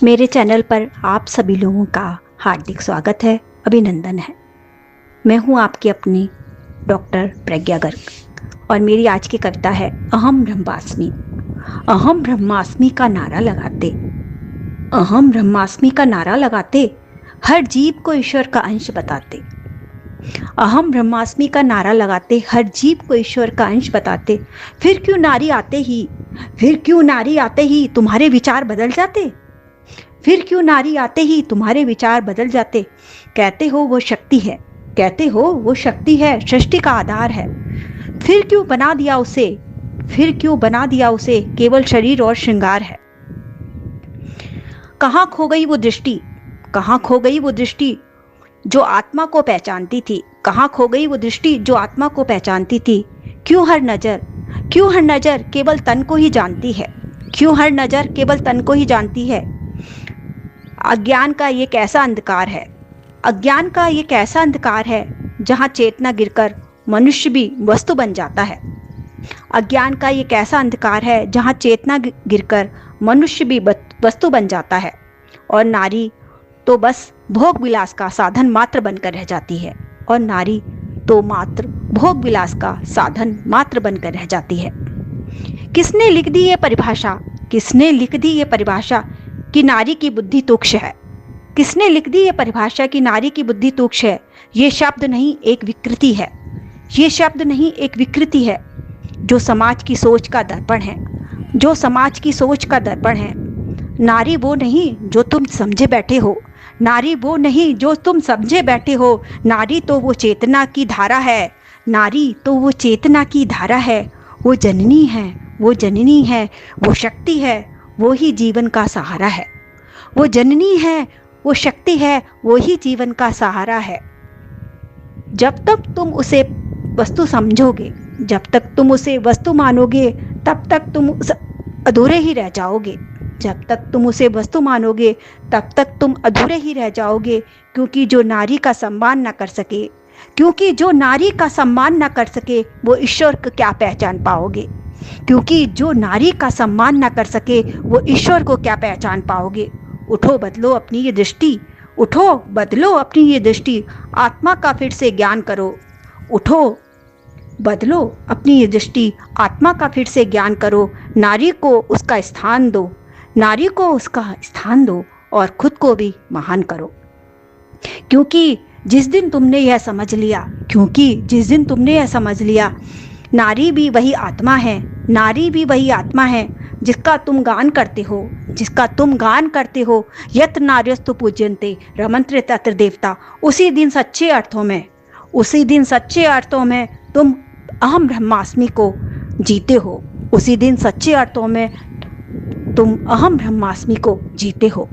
मेरे चैनल पर आप सभी लोगों का हार्दिक स्वागत है, अभिनंदन है। मैं हूं आपकी अपनी डॉक्टर प्रज्ञा गर्ग और मेरी आज की कविता है अहम ब्रह्मास्मि। अहम ब्रह्मास्मि का नारा लगाते, अहम ब्रह्मास्मि का नारा लगाते, हर जीव को ईश्वर का अंश बताते। अहम ब्रह्मास्मि का नारा लगाते, हर जीव को ईश्वर का अंश बताते। फिर क्यों नारी आते ही तुम्हारे विचार बदल जाते? फिर क्यों नारी आते ही तुम्हारे विचार बदल जाते? कहते हो वो शक्ति है, कहते हो वो शक्ति है, सृष्टि का आधार है। फिर क्यों बना दिया उसे केवल शरीर और श्रृंगार है। कहाँ खो गई वो दृष्टि जो आत्मा को पहचानती थी? कहाँ खो गई वो दृष्टि जो आत्मा को पहचानती थी? क्यों हर नजर केवल तन को ही जानती है? क्यों हर नजर केवल तन को ही जानती है? अज्ञान का ये कैसा अंधकार है जहाँ चेतना गिरकर मनुष्य भी वस्तु बन जाता है। अज्ञान का ये कैसा अंधकार है जहाँ चेतना गिरकर मनुष्य भी वस्तु बन जाता है और नारी तो बस भोग विलास का साधन मात्र बनकर रह जाती है। और नारी तो मात्र भोग विलास का साधन मात्र बनकर रह जाती है। किसने लिख दी ये परिभाषा कि नारी की बुद्धि तुक्ष है? किसने लिख दी ये परिभाषा कि नारी की बुद्धि तुक्ष है? ये शब्द नहीं एक विकृति है जो समाज की सोच का दर्पण है। नारी वो नहीं जो तुम समझे बैठे हो, नारी तो वो चेतना की धारा है, वो जननी है, वो शक्ति है, वो ही जीवन का सहारा है। वो जननी है, वो शक्ति है, वो ही जीवन का सहारा है। जब तक तुम उसे वस्तु समझोगे, जब तक तुम उसे वस्तु मानोगे, तब तक तुम अधूरे ही रह जाओगे। क्योंकि जो नारी का सम्मान न कर सके वो ईश्वर को क्या पहचान पाओगे। उठो बदलो अपनी ये दृष्टि, आत्मा का फिर से ज्ञान करो। नारी को उसका स्थान दो और खुद को भी महान करो। क्योंकि जिस दिन तुमने यह समझ लिया, नारी भी वही आत्मा है जिसका तुम गान करते हो। यत् नार्यस्तु पूज्यन्ते रमन्ते तत्र देवता। उसी दिन सच्चे अर्थों में तुम अहम ब्रह्मास्मि को जीते हो।